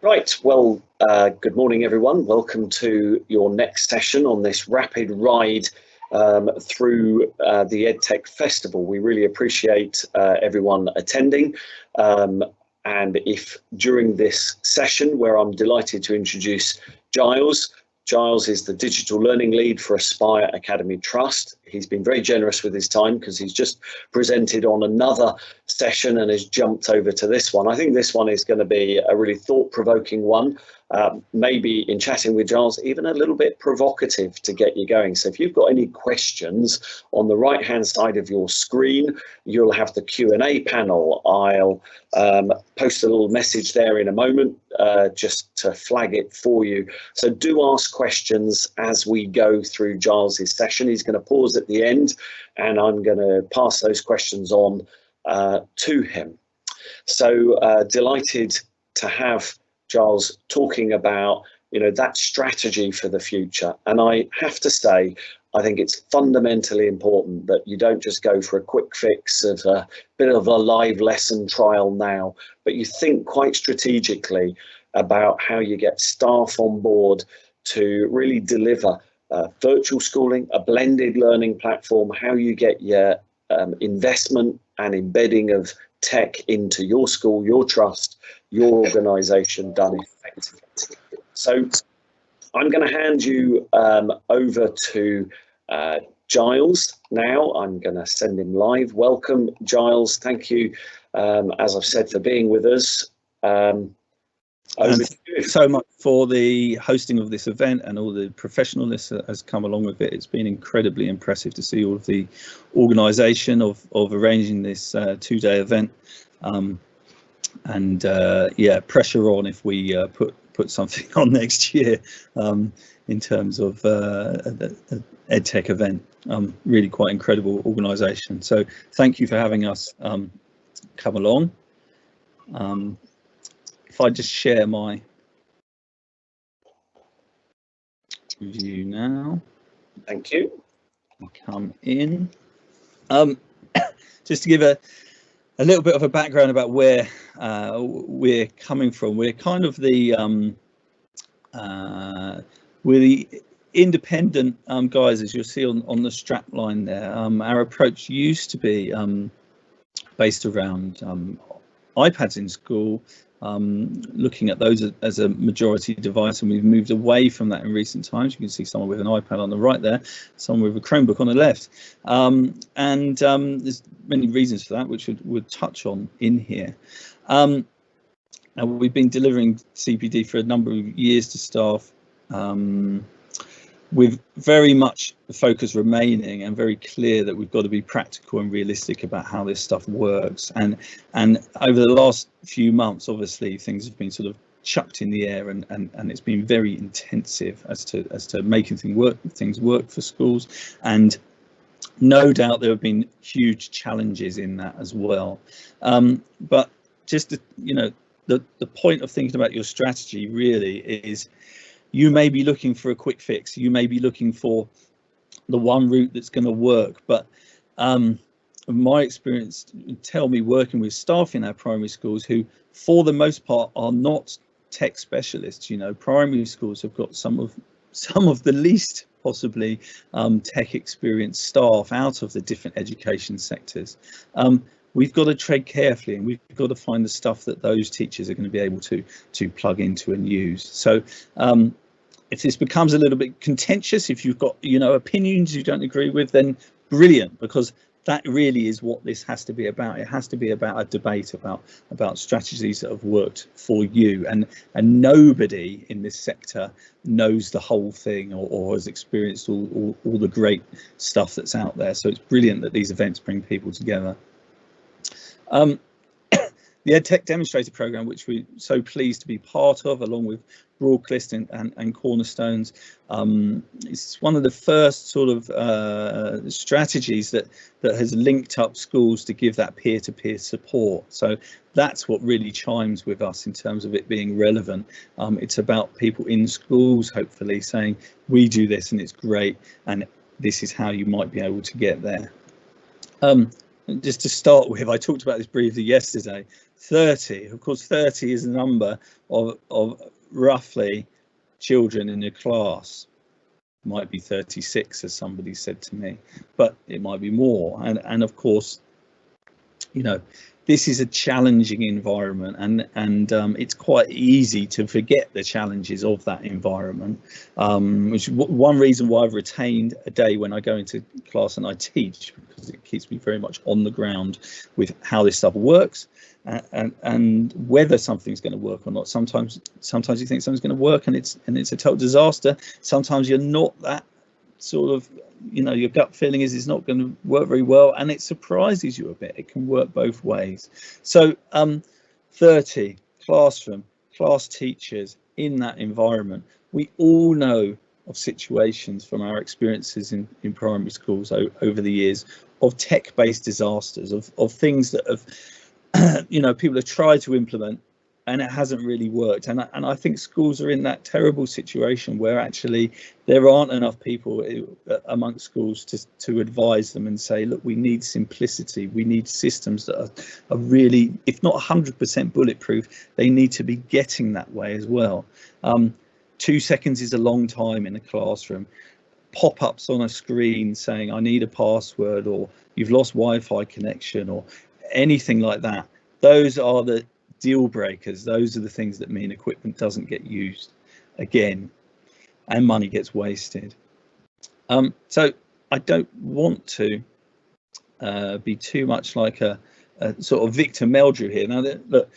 Right, well, good morning everyone. Welcome to your next session on this rapid ride through the EdTech Festival. We really appreciate everyone attending. And if during this session, where I'm delighted to introduce Giles. Giles is the Digital Learning Lead for Aspire Academy Trust. He's been very generous with his time because he's just presented on another session and has jumped over to this one. I think this one is going to be a really thought-provoking one, maybe in chatting with Giles, even a little bit provocative to get you going. So if you've got any questions, on the right-hand side of your screen, you'll have the Q&A panel. I'll post a little message there in a moment just to flag it for you. So do ask questions as we go through Giles's session. He's going to pause at the end and I'm going to pass those questions on to him. So delighted to have Giles talking about, you know, that strategy for the future. And I have to say, I think it's fundamentally important that you don't just go for a quick fix of a bit of a live lesson trial now, but you think quite strategically about how you get staff on board to really deliver virtual schooling, a blended learning platform, how you get your investment and embedding of tech into your school, your trust, your organisation done effectively. So I'm going to hand you over to Giles now. I'm going to send him live. Welcome, Giles. Thank you, as I've said, for being with us. Thank you so much for the hosting of this event and all the professionalness that has come along with it. It's been incredibly impressive to see all of the organisation of arranging this two-day event. Yeah, pressure on if we put something on next year in terms of an EdTech event. Really quite incredible organisation. So thank you for having us come along. If I just share my view now. Thank you. Come in. Just to give a little bit of a background about where we're coming from. We're kind of the we're the independent guys, as you'll see on the strap line there. Our approach used to be based around iPads in school, looking at those as a majority device, and we've moved away from that in recent times. You can see someone with an iPad on the right there, someone with a Chromebook on the left, and there's many reasons for that, which we'd touch on in here. And we've been delivering CPD for a number of years to staff, with very much the focus remaining and very clear that we've got to be practical and realistic about how this stuff works. And over the last few months, obviously, things have been sort of chucked in the air, and it's been very intensive as to making things work for schools. And no doubt there have been huge challenges in that as well. But just the point of thinking about your strategy really is, you may be looking for a quick fix. You may be looking for the one route that's going to work. But my experience tell me, working with staff in our primary schools who, for the most part, are not tech specialists. You know, primary schools have got some of the least possibly tech experienced staff out of the different education sectors. We've got to tread carefully, and we've got to find the stuff that those teachers are going to be able to plug into and use. So if this becomes a little bit contentious, if you've got, you know, opinions you don't agree with, then brilliant, because that really is what this has to be about. It has to be about a debate about strategies that have worked for you, and nobody in this sector knows the whole thing or has experienced all the great stuff that's out there. So it's brilliant that these events bring people together. The EdTech Demonstrator Programme, which we're so pleased to be part of, along with Broadclist and Cornerstones, it's one of the first sort of strategies that has linked up schools to give that peer-to-peer support. So that's what really chimes with us in terms of it being relevant. It's about people in schools, hopefully, saying, we do this and it's great, and this is how you might be able to get there. just to start with, I talked about this briefly yesterday. 30, of course, 30 is a number of roughly children in a class. Might be 36, as somebody said to me, but it might be more. And of course, you know, this is a challenging environment, and it's quite easy to forget the challenges of that environment, which is one reason why I've retained a day when I go into class and I teach, because it keeps me very much on the ground with how this stuff works, and whether something's going to work or not. Sometimes you think something's going to work and it's a total disaster. Sometimes you're not that sort of, you know, your gut feeling is it's not going to work very well, and it surprises you a bit. It can work both ways. So 30 classroom, class teachers in that environment. We all know of situations from our experiences in primary schools over the years of tech-based disasters, of things that have, you know, people have tried to implement and it hasn't really worked. And I think schools are in that terrible situation where actually there aren't enough people amongst schools to advise them and say, look, we need simplicity. We need systems that are really, if not 100% bulletproof, they need to be getting that way as well. 2 seconds is a long time in a classroom. Pop-ups on a screen saying, I need a password, or you've lost Wi-Fi connection, or anything like that. Those are the deal breakers. Those are the things that mean equipment doesn't get used again and money gets wasted. So I don't want to be too much like a sort of Victor Meldrew here. Now, look,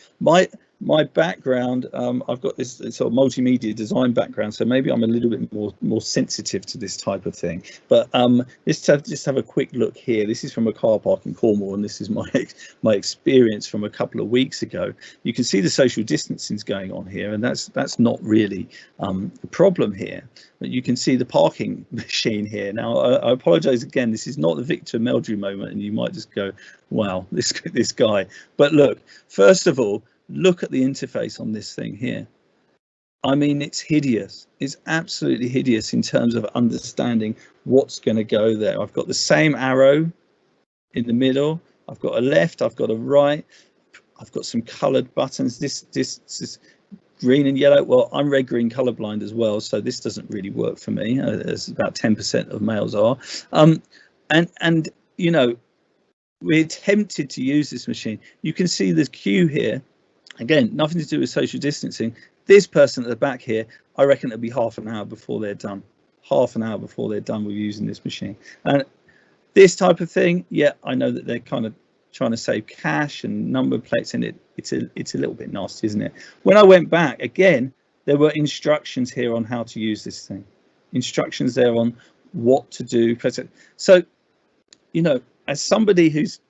my background, I've got this sort of multimedia design background, so maybe I'm a little bit more sensitive to this type of thing. But just have a quick look here. This is from a car park in Cornwall, and this is my experience from a couple of weeks ago. You can see the social distancing's going on here, and that's not really the problem here. But you can see the parking machine here. Now, I apologise again. This is not the Victor Meldrew moment, and you might just go, "Wow, this guy." But look, first of all, look at the interface on this thing here. I mean, it's hideous. It's absolutely hideous in terms of understanding what's going to go there. I've got the same arrow in the middle. I've got a left. I've got a right. I've got some coloured buttons. This is green and yellow. Well, I'm red green colourblind as well, so this doesn't really work for me. As about 10% of males are. And you know, we're tempted to use this machine. You can see the queue here. Again, nothing to do with social distancing. This person at the back here, I reckon it'll be half an hour before they're done. Half an hour before they're done with using this machine. And this type of thing, yeah, I know that they're kind of trying to save cash and number plates, and it's a little bit nasty, isn't it? When I went back, again, there were instructions here on how to use this thing. Instructions there on what to do. So, you know, as somebody who's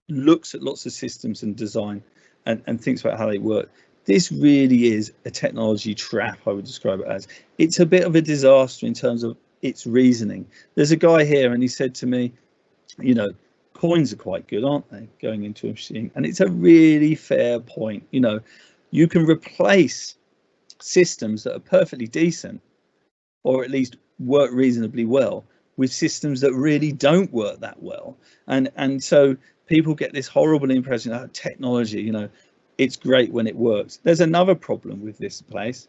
looks at lots of systems and design, and thinks about how they work, this really is a technology trap, I would describe it as. It's a bit of a disaster in terms of its reasoning. There's a guy here and he said to me, you know, coins are quite good, aren't they, going into a machine? And it's a really fair point. You know, you can replace systems that are perfectly decent, or at least work reasonably well, with systems that really don't work that well. And so people get this horrible impression that technology, you know, it's great when it works. There's another problem with this place.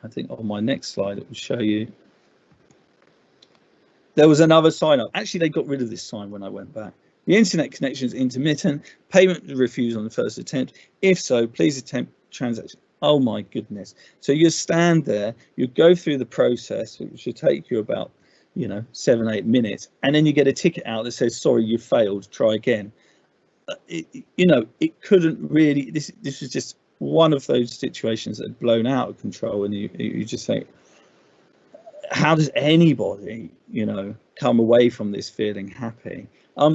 I think on my next slide it will show you. There was another sign up. Actually, they got rid of this sign when I went back. The internet connection is intermittent. Payment refused on the first attempt. If so, please attempt transaction. Oh my goodness. So you stand there, you go through the process, which should take you about, you know, 7-8 minutes, and then you get a ticket out that says, sorry, you failed, try again. You know, it couldn't really, this was just one of those situations that had blown out of control, and you just think, how does anybody, you know, come away from this feeling happy?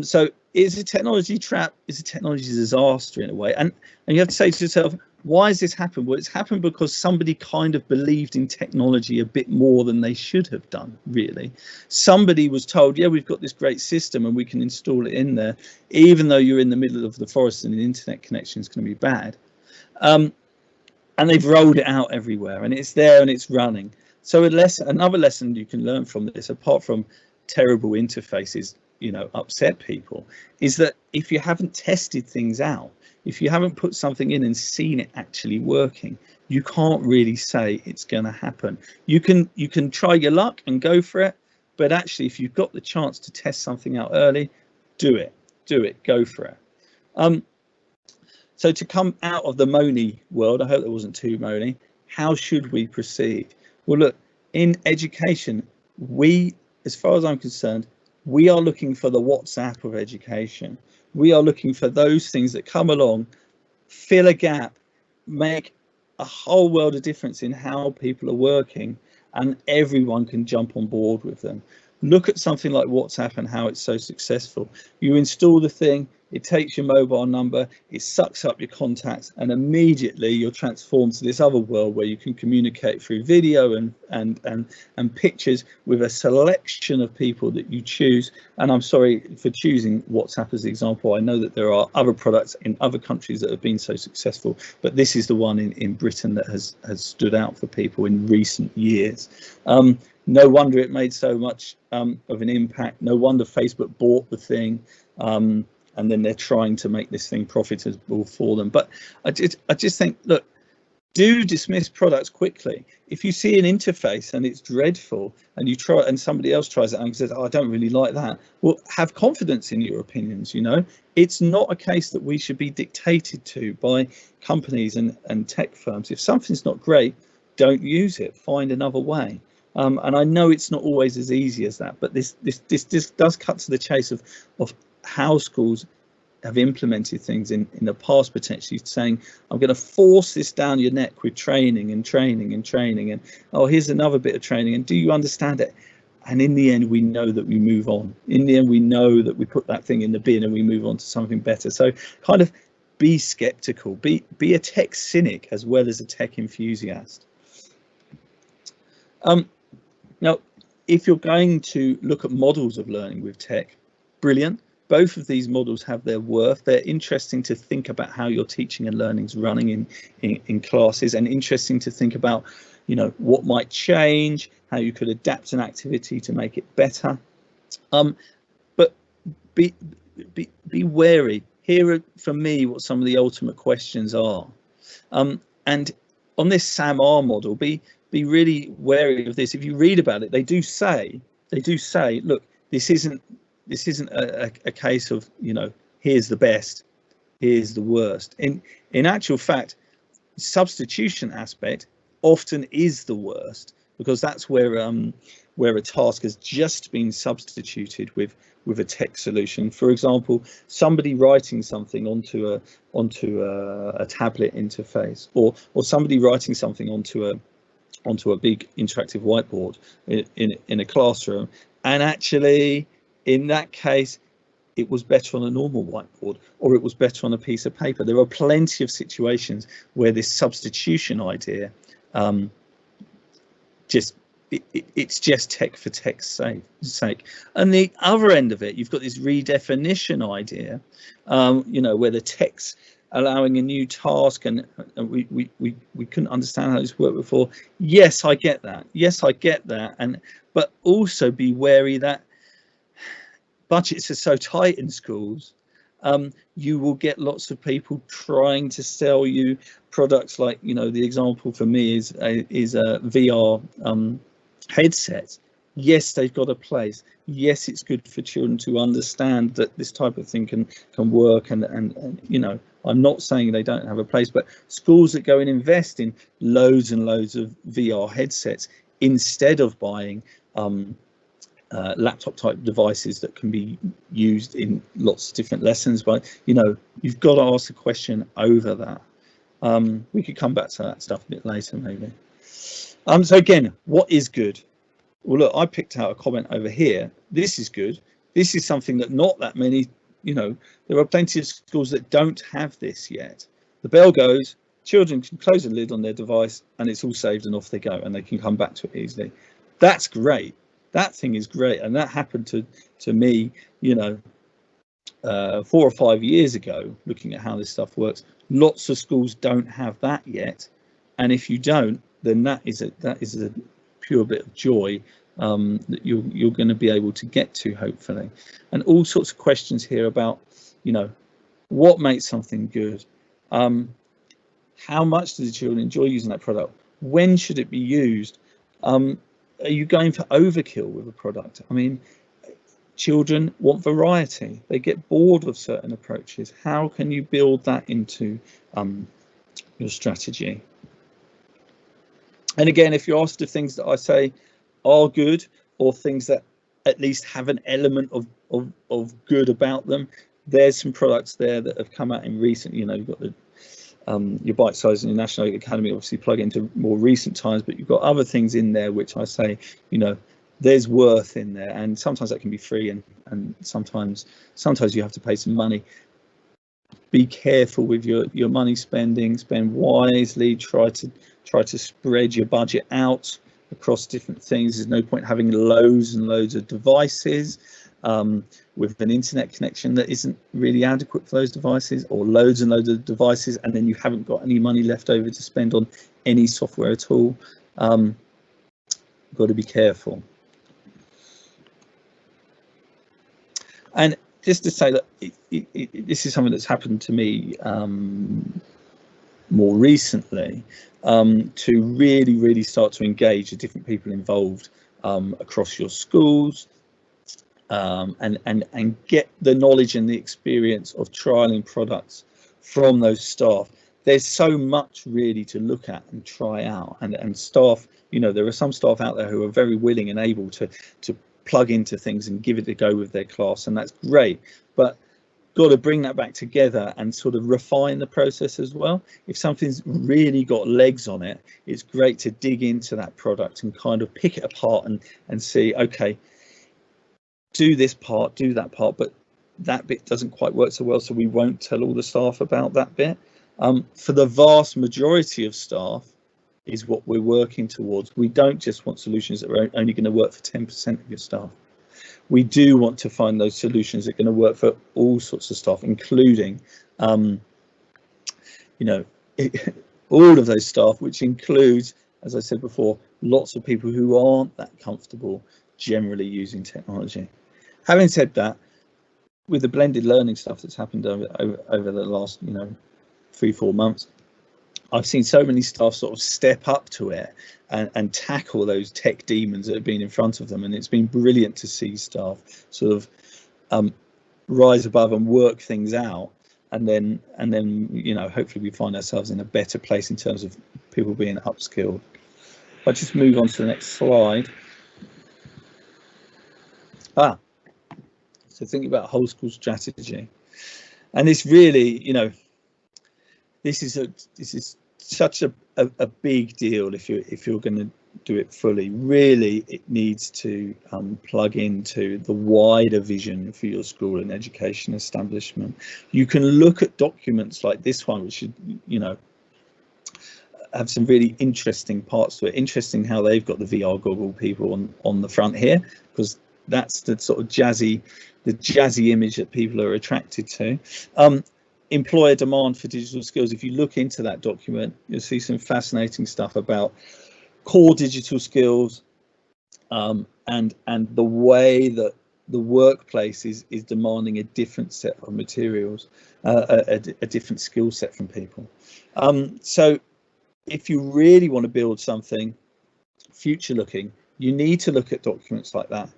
So it's a technology trap, it's a technology disaster in a way, and you have to say to yourself, why has this happened? Well, it's happened because somebody kind of believed in technology a bit more than they should have done, really. Somebody was told, yeah, we've got this great system and we can install it in there, even though you're in the middle of the forest and the internet connection is going to be bad. And they've rolled it out everywhere, and it's there and it's running. So another lesson you can learn from this, apart from terrible interfaces, upset people, is that if you haven't tested things out, if you haven't put something in and seen it actually working, you can't really say it's going to happen. You can try your luck and go for it, but actually, if you've got the chance to test something out early, do it, go for it. So to come out of the moany world, I hope that wasn't too moany, how should we proceed? Well, look, in education, as far as I'm concerned, we are looking for the WhatsApp of education. We are looking for those things that come along, fill a gap, make a whole world of difference in how people are working, and everyone can jump on board with them. Look at something like WhatsApp and how it's so successful. You install the thing, it takes your mobile number, it sucks up your contacts, and immediately you're transformed to this other world where you can communicate through video and pictures with a selection of people that you choose. And I'm sorry for choosing WhatsApp as the example. I know that there are other products in other countries that have been so successful, but this is the one in Britain that has stood out for people in recent years. No wonder it made so much of an impact. No wonder Facebook bought the thing, and then they're trying to make this thing profitable for them. But I just think, look, do dismiss products quickly. If you see an interface and it's dreadful, and you try, and somebody else tries it and says, "Oh, I don't really like that," well, have confidence in your opinions. It's not a case that we should be dictated to by companies and tech firms. If something's not great, don't use it. Find another way. And I know it's not always as easy as that, but this does cut to the chase of how schools have implemented things in the past, potentially saying, I'm going to force this down your neck with training, and oh, here's another bit of training, and do you understand it? And in the end, we know that we move on. In the end, we know that we put that thing in the bin and we move on to something better. So kind of be skeptical, be a tech cynic as well as a tech enthusiast. Now, if you're going to look at models of learning with tech, brilliant. Both of these models have their worth. They're interesting to think about how your teaching and learning is running in classes, and interesting to think about, what might change, how you could adapt an activity to make it better. But be wary. Here are, for me, what some of the ultimate questions are. And on this SAM-R model, be really wary of this. If you read about it, they do say, look, this isn't a case of, here's the best, here's the worst. In actual fact, substitution aspect often is the worst, because that's where a task has just been substituted with a tech solution. For example, somebody writing something onto a tablet interface, or somebody writing something onto a big interactive whiteboard in a classroom, and actually in that case it was better on a normal whiteboard, or it was better on a piece of paper. There are plenty of situations where this substitution idea it's just tech for tech's sake. And the other end of it, you've got this redefinition idea, where the tech's allowing a new task, and we couldn't understand how this worked before. Yes, I get that. But also be wary that budgets are so tight in schools. You will get lots of people trying to sell you products like, the example for me is a VR headset. Yes, they've got a place. Yes, it's good for children to understand that this type of thing can work, and I'm not saying they don't have a place, but schools that go and invest in loads and loads of VR headsets instead of buying laptop type devices that can be used in lots of different lessons, but you've got to ask the question over that. We could come back to that stuff a bit later maybe. So again, what is good? Well, look, I picked out a comment over here. This is good. This is something that not that many, there are plenty of schools that don't have this yet. The bell goes, children can close the lid on their device, and it's all saved and off they go, and they can come back to it easily. That's great. That thing is great. And that happened to me, 4 or 5 years ago, looking at how this stuff works. Lots of schools don't have that yet. And if you don't, then that is a pure bit of joy that you're going to be able to get to, hopefully. And all sorts of questions here about, you know, what makes something good, how much do the children enjoy using that product, when should it be used, are you going for overkill with a product? I mean, children want variety, they get bored of certain approaches. How can you build that into your strategy? And again, if you're asked if things that I say are good, or things that at least have an element of good about them, there's some products there that have come out in recent, you know, you've got the your bite size and your National Academy obviously plug into more recent times, but you've got other things in there which I say, you know, there's worth in there, and sometimes that can be free, and sometimes you have to pay some money. Be careful with your money spending, spend wisely, try to spread your budget out across different things. There's no point having loads and loads of devices with an internet connection that isn't really adequate for those devices, or loads and loads of devices and then you haven't got any money left over to spend on any software at all. Got to be careful. And just to say that this is something that's happened to me more recently, to really start to engage the different people involved across your schools, and get the knowledge and the experience of trialing products from those staff. There's so much really to look at and try out, and staff, you know, there are some staff out there who are very willing and able to plug into things and give it a go with their class, and that's great, but got to bring that back together and sort of refine the process as well. If something's really got legs on it, it's great to dig into that product and kind of pick it apart and see, okay, do this part, do that part, but that bit doesn't quite work so well, so we won't tell all the staff about that bit. For the vast majority of staff is what we're working towards. We don't just want solutions that are only going to work for 10% of your staff. We do want to find those solutions that are going to work for all sorts of staff, including, you know, all of those staff, which includes, as I said before, lots of people who aren't that comfortable generally using technology. Having said that, with the blended learning stuff that's happened over the last, you know, 3-4 months, I've seen so many staff sort of step up to it and tackle those tech demons that have been in front of them, and it's been brilliant to see staff sort of rise above and work things out, and then you know, hopefully we find ourselves in a better place in terms of people being upskilled. I'll just move on to the next slide. So thinking about whole school strategy, and this really, you know, this is such a big deal if you're going to do it fully. Really, it needs to plug into the wider vision for your school and education establishment. You can look at documents like this one, which should, you know, have some really interesting parts to it. Interesting how they've got the VR goggle people on the front here, because that's the sort of jazzy image that people are attracted to. Employer demand for digital skills. If you look into that document, you'll see some fascinating stuff about core digital skills, and the way that the workplace is demanding a different set of materials, a different skill set from people. So if you really want to build something future looking, you need to look at documents like that.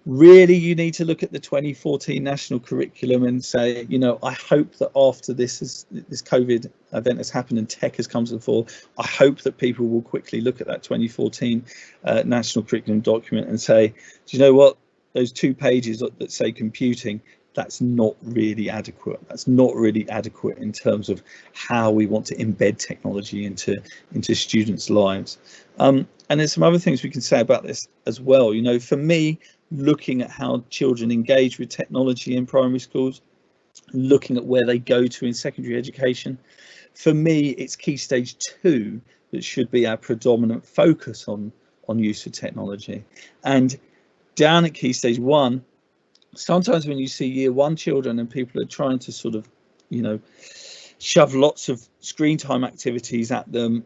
Really, you need to look at the 2014 national curriculum and say, you know, I hope that after this COVID event has happened and tech has come to the fore, I hope that people will quickly look at that 2014 national curriculum document and say, do you know what, those 2 pages that say computing, that's not really adequate. That's not really adequate in terms of how we want to embed technology into students' lives. And there's some other things we can say about this as well. You know, for me, looking at how children engage with technology in primary schools, looking at where they go to in secondary education, for me, it's Key Stage 2 that should be our predominant focus on use of technology. And down at Key Stage 1, sometimes when you see Year 1 children and people are trying to sort of, you know, shove lots of screen time activities at them,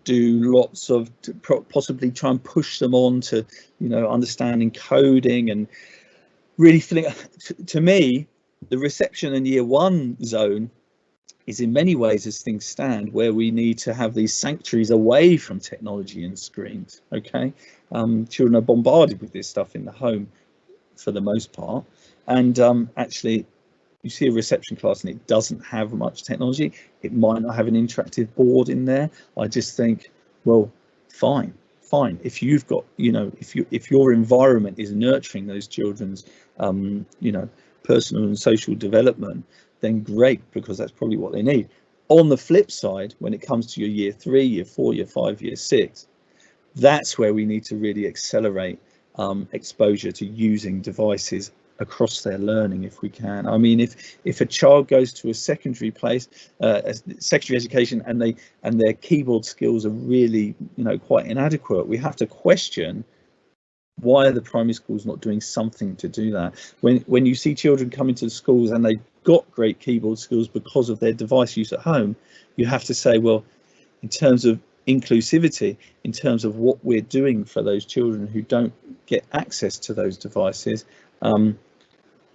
do lots of, possibly try and push them on to, you know, understanding coding and really feeling, to me, the reception and year one zone is in many ways, as things stand, where we need to have these sanctuaries away from technology and screens. Okay, children are bombarded with this stuff in the home for the most part, and actually you see a reception class and it doesn't have much technology, it might not have an interactive board in there. I just think, well, fine, if you've got, you know, if your environment is nurturing those children's you know, personal and social development, then great, because that's probably what they need. On the flip side, when it comes to your year 3, year 4, year 5, year 6, that's where we need to really accelerate exposure to using devices across their learning if we can. I mean, if a child goes to a secondary place, secondary education, and their keyboard skills are really, you know, quite inadequate, we have to question, why are the primary schools not doing something to do that? When you see children come into the schools and they've got great keyboard skills because of their device use at home, you have to say, well, in terms of inclusivity, in terms of what we're doing for those children who don't get access to those devices,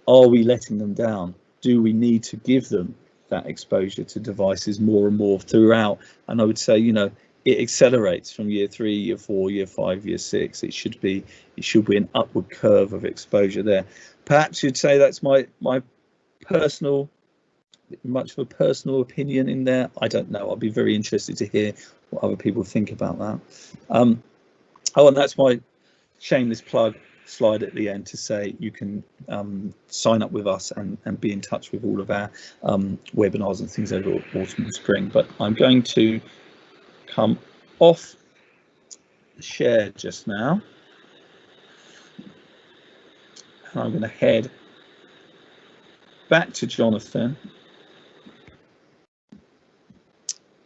are we letting them down? Do we need to give them that exposure to devices more and more throughout? And I would say, you know, it accelerates from year 3, year 4, year 5, year 6. It should be an upward curve of exposure there. Perhaps you'd say that's my personal, much of a personal opinion in there. I don't know. I'll be very interested to hear what other people think about that. Oh, and that's my shameless plug slide at the end to say you can sign up with us and be in touch with all of our webinars and things over autumn and spring. But I'm going to come off the share just now, and I'm going to head back to Jonathan,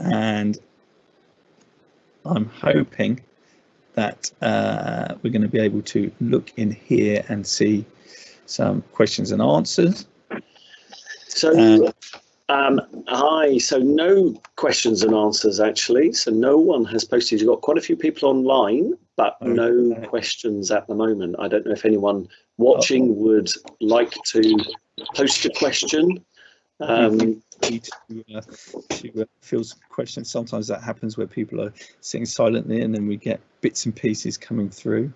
and I'm hoping that we're going to be able to look in here and see some questions and answers. So hi, so no questions and answers actually, so no one has posted. You've got quite a few people online, but no questions at the moment. I don't know if anyone watching would like to post a question. To field questions. Sometimes that happens where people are sitting silently and then we get bits and pieces coming through.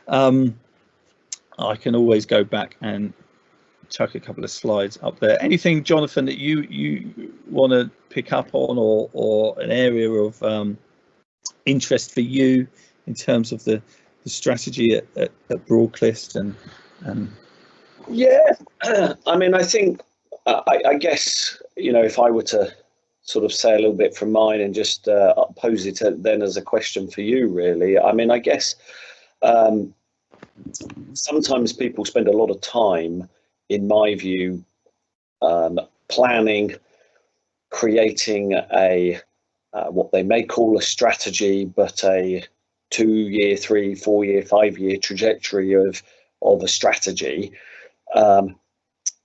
I can always go back and chuck a couple of slides up there. Anything, Jonathan, that you want to pick up on, or an area of interest for you in terms of the strategy at Broadcliffe and yeah, I mean, I think I guess, you know, if I were to sort of say a little bit from mine and just pose it then as a question for you, really, I mean, I guess sometimes people spend a lot of time, in my view, planning, creating a what they may call a strategy, but a 2-year, 3, 4-year, 5-year trajectory of a strategy.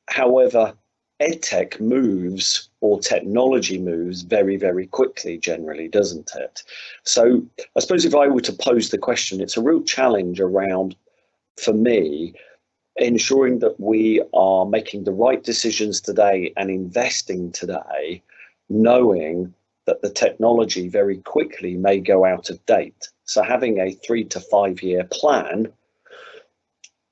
However, EdTech moves, or technology moves, very, very quickly generally, doesn't it? So I suppose if I were to pose the question, it's a real challenge around, for me, ensuring that we are making the right decisions today and investing today, knowing that the technology very quickly may go out of date. So having a 3 to 5 year plan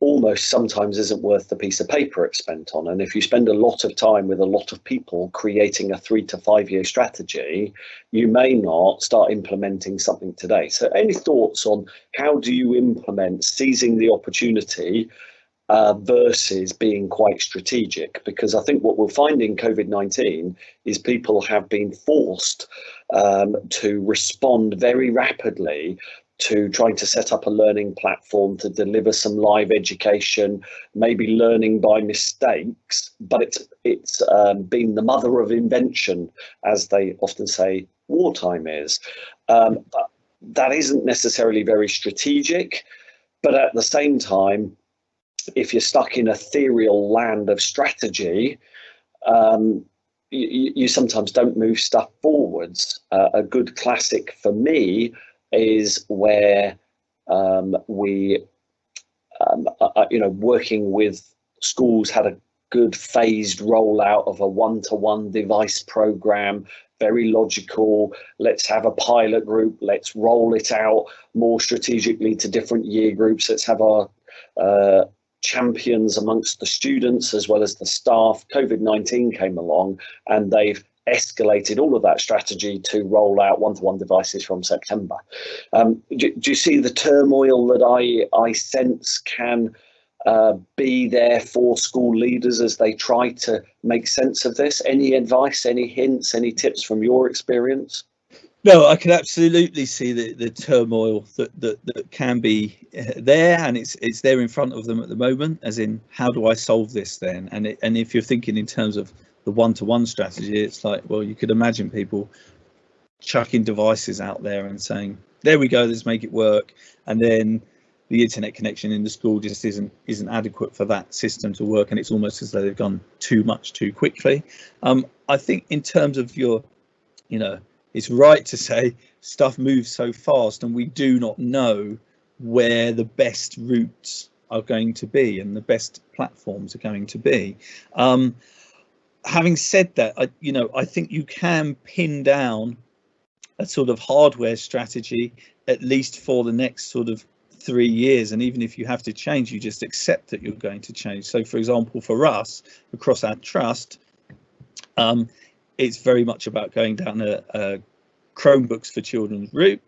almost sometimes isn't worth the piece of paper it's spent on. And if you spend a lot of time with a lot of people creating a 3 to 5 year strategy, you may not start implementing something today. So any thoughts on how do you implement seizing the opportunity versus being quite strategic? Because I think what we'll find in COVID-19 is people have been forced to respond very rapidly to trying to set up a learning platform to deliver some live education, maybe learning by mistakes, but it's been the mother of invention, as they often say wartime is. But that isn't necessarily very strategic, but at the same time, if you're stuck in ethereal land of strategy, you sometimes don't move stuff forward. onwards, a good classic for me is where we, working with schools, had a good phased rollout of a one-to-one device program, very logical. Let's have a pilot group. Let's roll it out more strategically to different year groups. Let's have our champions amongst the students as well as the staff. COVID-19 came along and they've escalated all of that strategy to roll out one-to-one devices from September. Do you see the turmoil that I sense can be there for school leaders as they try to make sense of this? Any advice, any hints, any tips from your experience? No, I can absolutely see the turmoil that can be there, and it's there in front of them at the moment, as in, how do I solve this then? And if you're thinking in terms of the one-to-one strategy, it's like, well, you could imagine people chucking devices out there and saying, there we go, let's make it work, and then the internet connection in the school just isn't adequate for that system to work, and it's almost as though they've gone too much too quickly. I think in terms of your, it's right to say stuff moves so fast and we do not know where the best routes are going to be and the best platforms are going to be. Having said that, I think you can pin down a sort of hardware strategy, at least for the next sort of 3 years. And even if you have to change, you just accept that you're going to change. So, for example, for us across our trust, it's very much about going down a Chromebooks for Children's route,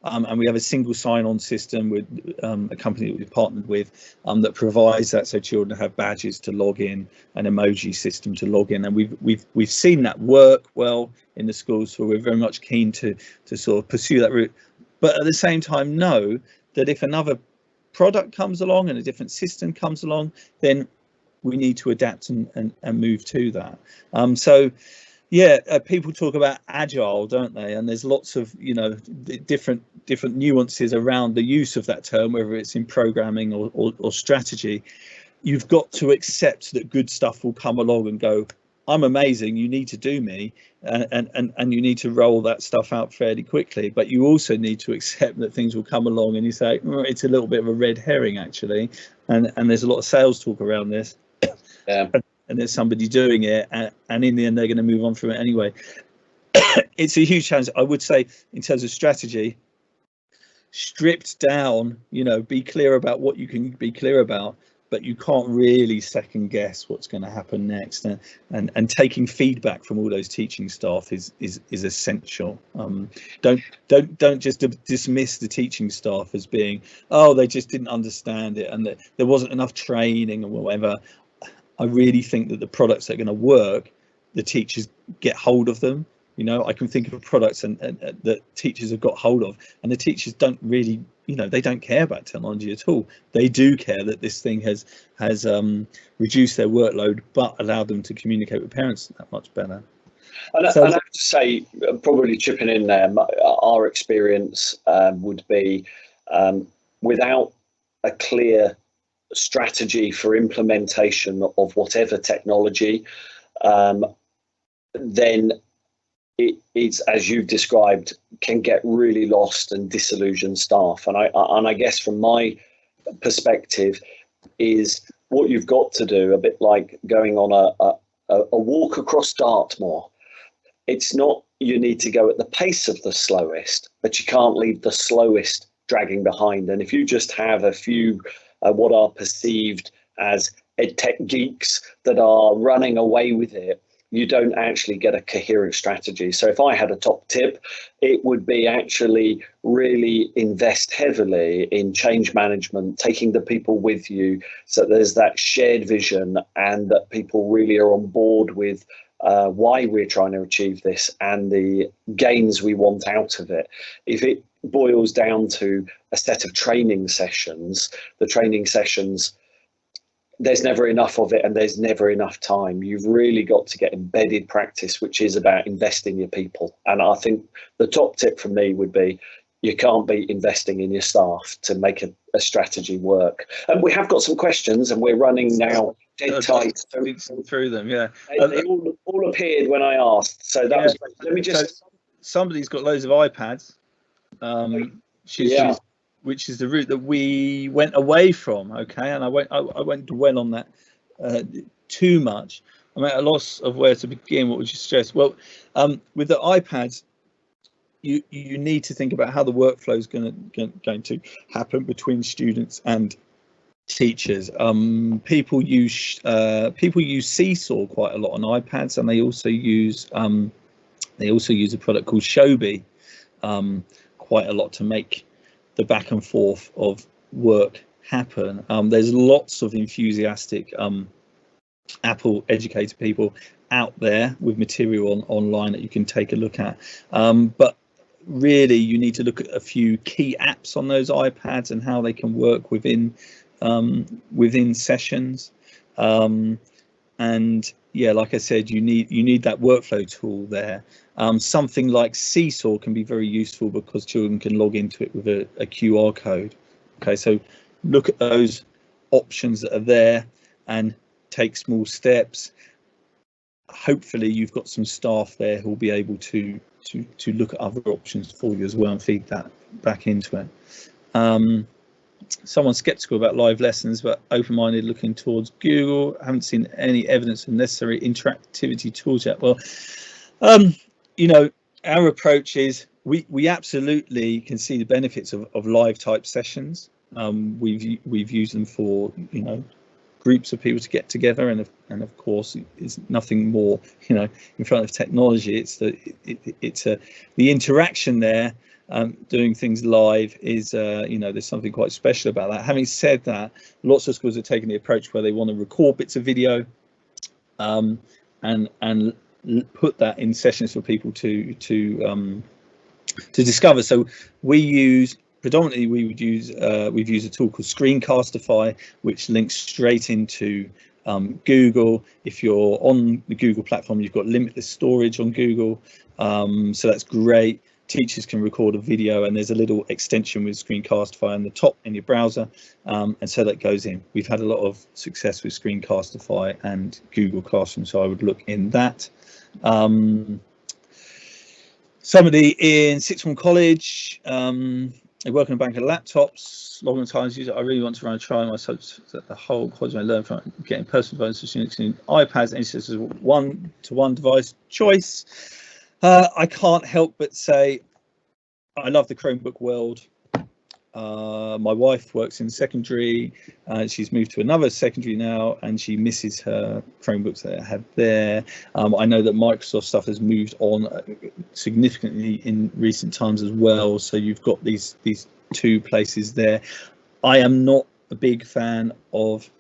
and we have a single sign-on system with a company that we've partnered with that provides that, so children have badges to log in, an emoji system to log in, and we've seen that work well in the schools, so we're very much keen to sort of pursue that route, but at the same time know that if another product comes along and a different system comes along, then we need to adapt and move to that. So yeah, people talk about agile, don't they? And there's lots of different nuances around the use of that term, whether it's in programming or strategy. You've got to accept that good stuff will come along and go, I'm amazing, you need to do me, and you need to roll that stuff out fairly quickly. But you also need to accept that things will come along and you say, it's a little bit of a red herring actually, and there's a lot of sales talk around this. Yeah. And there's somebody doing it, and in the end they're going to move on from it anyway. It's a huge challenge. I would say in terms of strategy, stripped down, be clear about what you can be clear about, but you can't really second guess what's going to happen next, and taking feedback from all those teaching staff is essential. Don't just dismiss the teaching staff as being, oh, they just didn't understand it and that there wasn't enough training or whatever. I really think that the products that are going to work, the teachers get hold of them. I can think of products and that teachers have got hold of, and the teachers don't really, they don't care about technology at all. They do care that this thing has reduced their workload, but allowed them to communicate with parents that much better. And I have to say, probably chipping in there, our experience would be without a clear strategy for implementation of whatever technology, then it's, as you've described, can get really lost and disillusion staff. And I guess from my perspective is what you've got to do, a bit like going on a walk across Dartmoor. It's not you need to go at the pace of the slowest, but you can't leave the slowest dragging behind. And if you just have a few what are perceived as EdTech geeks that are running away with it, you don't actually get a coherent strategy. So if I had a top tip, it would be actually really invest heavily in change management, taking the people with you, so there's that shared vision and that people really are on board with why we're trying to achieve this and the gains we want out of it. If it boils down to a set of training sessions, the training sessions, there's never enough of it and there's never enough time. You've really got to get embedded practice, which is about investing your people. And I think the top tip from me would be you can't be investing in your staff to make a strategy work. And we have got some questions and we're running now dead tight through them. Yeah, they all appeared when I asked, so that was great. Let me just somebody's got loads of iPads, which is the route that we went away from. Okay, and I won't dwell on that too much. I'm at a loss of where to begin. What would you suggest? Well, with the iPads, you need to think about how the workflow is going to happen between students and teachers. People use Seesaw quite a lot on iPads, and they also use a product called Shobi quite a lot to make the back and forth of work happen. There's lots of enthusiastic Apple educator people out there with material online that you can take a look at, but really you need to look at a few key apps on those iPads and how they can work within sessions. And yeah, like I said, you need that workflow tool there. Something like Seesaw can be very useful because children can log into it with a QR code. Okay, so look at those options that are there and take small steps. Hopefully you've got some staff there who will be able to look at other options for you as well and feed that back into it. Someone's skeptical about live lessons but open-minded looking towards Google. I haven't seen any evidence of necessary interactivity tools yet. Well, you know, our approach is we absolutely can see the benefits of live type sessions. We've used them for, you know, groups of people to get together, and of course it's nothing more, you know, in front of technology. It's the interaction there. Doing things live is, you know, there's something quite special about that. Having said that, lots of schools are taking the approach where they want to record bits of video and put that in sessions for people to discover. So we've used a tool called Screencastify, which links straight into Google. If you're on the Google platform, you've got limitless storage on Google, so that's great. Teachers can record a video, and there's a little extension with Screencastify on the top in your browser, and so that goes in. We've had a lot of success with Screencastify and Google Classroom, so I would look in that. Somebody in sixth form college, they work in a bank of laptops, long times use it. I really want to run a trial myself so that the whole college may learn from getting personal devices for students in iPads, and it's just a one-to-one device choice. I can't help but say I love the Chromebook world. My wife works in secondary. She's moved to another secondary now, and she misses her Chromebooks that I had there. I know that Microsoft stuff has moved on significantly in recent times as well. So you've got these two places there. I am not a big fan of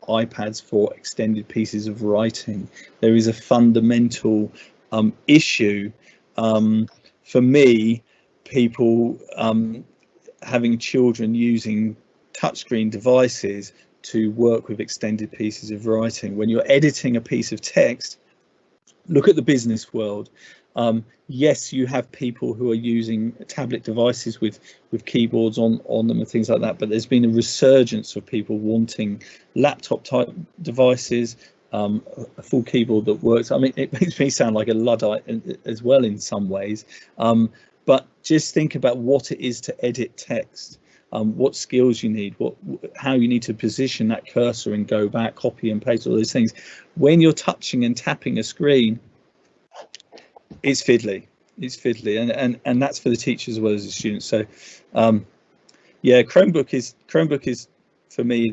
iPads for extended pieces of writing. There is a fundamental issue for me. People having children using touchscreen devices to work with extended pieces of writing. When you're editing a piece of text, look at the business world. Yes, you have people who are using tablet devices with keyboards on them and things like that, but there's been a resurgence of people wanting laptop type devices, a full keyboard that works. I mean, it makes me sound like a Luddite as well in some ways, but just think about what it is to edit text, what skills you need, how you need to position that cursor and go back, copy and paste, all those things. When you're touching and tapping a screen, it's fiddly. It's fiddly, and that's for the teachers as well as the students. So, yeah, Chromebook is for me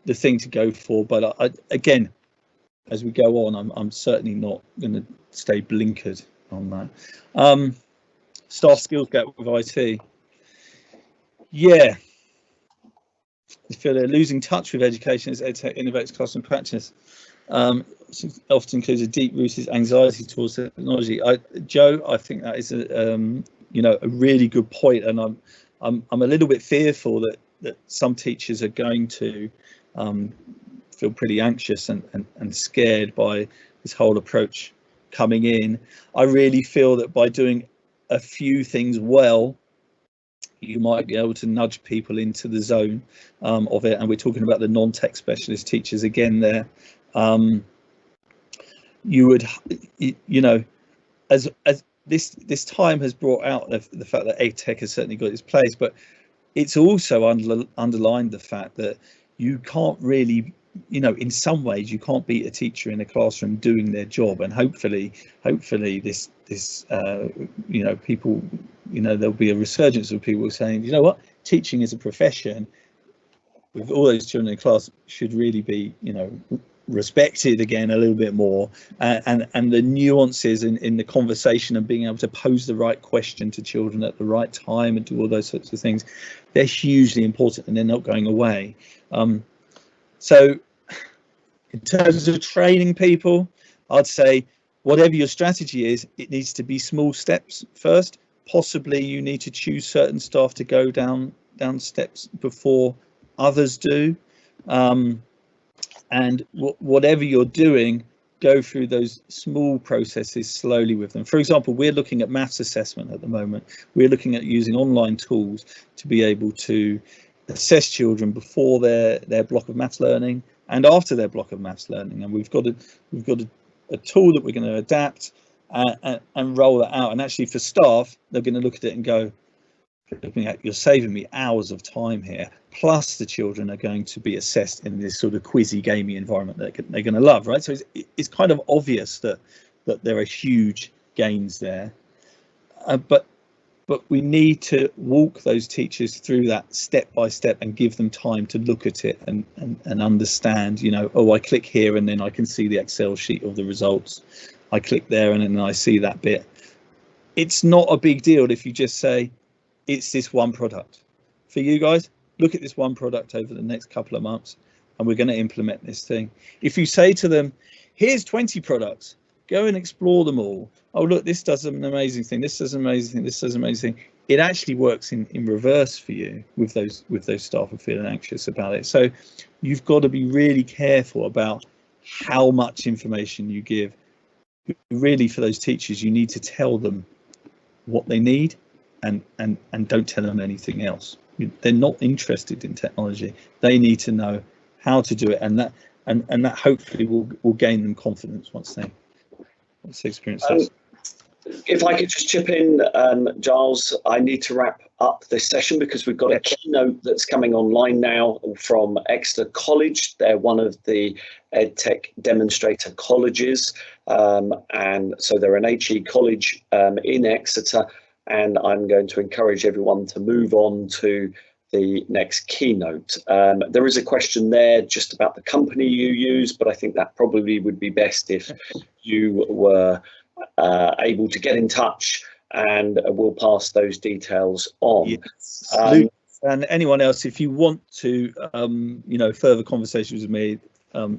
the thing to go for. But again, as we go on, I'm certainly not going to stay blinkered on that. Staff skills gap with IT. Yeah, I feel they're losing touch with education as EdTech innovates classroom practice. Often includes a deep-rooted anxiety towards technology. Joe, I think that is a really good point, and I'm a little bit fearful that some teachers are going to feel pretty anxious and scared by this whole approach coming in. I really feel that by doing a few things well, you might be able to nudge people into the zone of it. And we're talking about the non-tech specialist teachers again there. You would, as this time has brought out the fact that EdTech has certainly got its place, but it's also underlined the fact that you can't really, in some ways you can't beat a teacher in a classroom doing their job. And hopefully this people, there'll be a resurgence of people saying, you know what, teaching as a profession with all those children in class should really be, respected again a little bit more, and the nuances in the conversation and being able to pose the right question to children at the right time and do all those sorts of things, they're hugely important and they're not going away. So in terms of training people, I'd say whatever your strategy is, it needs to be small steps first. Possibly you need to choose certain staff to go down steps before others do. And whatever you're doing, go through those small processes slowly with them. For example, we're looking at maths assessment at the moment. We're looking at using online tools to be able to assess children before their block of maths learning and after their block of maths learning. And we've got a tool that we're going to adapt and roll that out. And actually for staff, they're going to look at it and go, you're saving me hours of time here, plus the children are going to be assessed in this sort of quizzy gamey environment that they're going to love, right? So it's kind of obvious that there are huge gains there, but we need to walk those teachers through that step by step and give them time to look at it and understand, oh, I click here and then I can see the Excel sheet of the results. I click there and then I see that bit. It's not a big deal if you just say, it's this one product. For you guys, look at this one product over the next couple of months and we're going to implement this thing. If you say to them, here's 20 products, go and explore them all. Oh, look, this does an amazing thing, this does an amazing thing, this does an amazing thing. It actually works in reverse for you with those staff who are feeling anxious about it. So you've got to be really careful about how much information you give. Really, for those teachers, you need to tell them what they need and don't tell them anything else. They're not interested in technology. They need to know how to do it, and that hopefully will gain them confidence once they experience this. If I could just chip in, Giles, I need to wrap up this session because we've got a keynote that's coming online now from Exeter College. They're one of the EdTech demonstrator colleges, and so they're an HE college in Exeter. And I'm going to encourage everyone to move on to the next keynote. There is a question there just about the company you use, but I think that probably would be best if you were able to get in touch, and we'll pass those details on. Yes, and anyone else, if you want to, further conversations with me,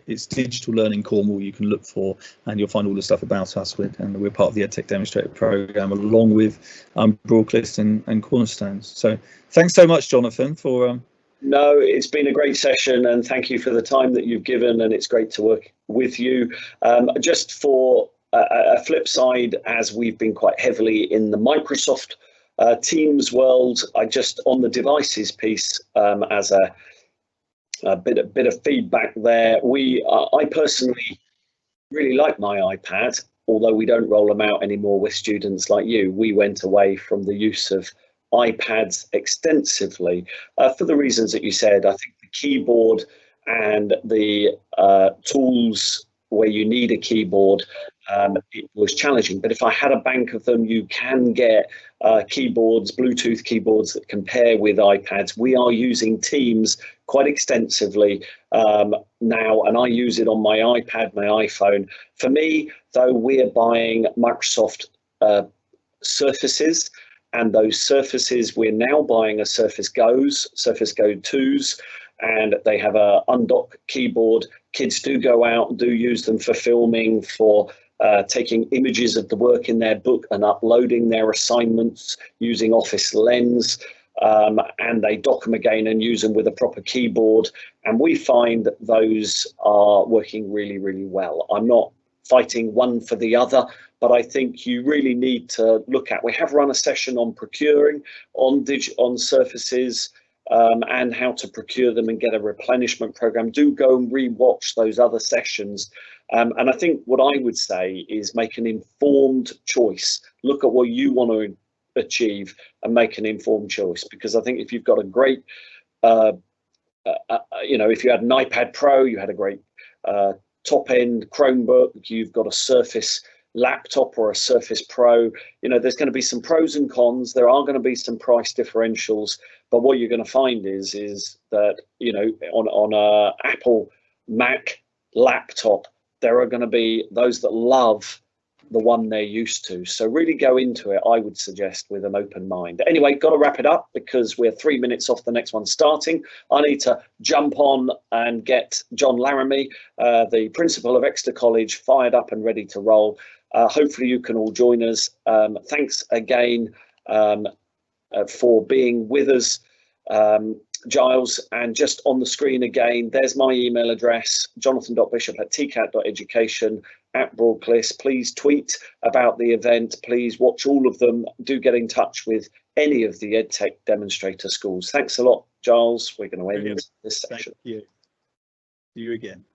it's Digital Learning Cornwall you can look for, and you'll find all the stuff about us and we're part of the EdTech Demonstrator Programme along with Broadcliffe and Cornerstones. So thanks so much, Jonathan, for No, it's been a great session, and thank you for the time that you've given, and it's great to work with you. Just for a flip side, as we've been quite heavily in the Microsoft Teams world, I just on the devices piece, as a bit of feedback there. I personally really like my iPad, although we don't roll them out anymore with students like you. We went away from the use of iPads extensively for the reasons that you said. I think the keyboard and the tools where you need a keyboard, it was challenging. But if I had a bank of them, you can get keyboards, Bluetooth keyboards that compare with iPads. We are using Teams quite extensively now, and I use it on my iPad, my iPhone. For me, though, we're buying Microsoft Surfaces, and those Surfaces, we're now buying a Surface Go 2s, and they have a undock keyboard. Kids do go out and do use them for filming, for taking images of the work in their book and uploading their assignments using Office Lens, and they dock them again and use them with a proper keyboard. And we find that those are working really, really well. I'm not fighting one for the other, but I think you really need to look at, we have run a session on procuring on Surfaces and how to procure them and get a replenishment program, do go and re-watch those other sessions. And I think what I would say is make an informed choice. Look at what you want to achieve and make an informed choice, because I think if you've got a great if you had an iPad Pro, you had a great top end Chromebook, you've got a Surface laptop or a Surface Pro, there's going to be some pros and cons. There are going to be some price differentials, but what you're going to find is that on a Apple Mac laptop, there are going to be those that love the one they're used to. So really go into it, I would suggest, with an open mind. Anyway, got to wrap it up because we're 3 minutes off the next one starting. I need to jump on and get John Laramie, the principal of Exeter College, fired up and ready to roll. Hopefully you can all join us. Thanks again for being with us, Giles. And just on the screen again, there's my email address, jonathan.bishop@tcat.education @Broadcliffe. Please tweet about the event. Please watch all of them. Do get in touch with any of the EdTech demonstrator schools. Thanks a lot, Giles. We're going to end this section. Thank you. See you again.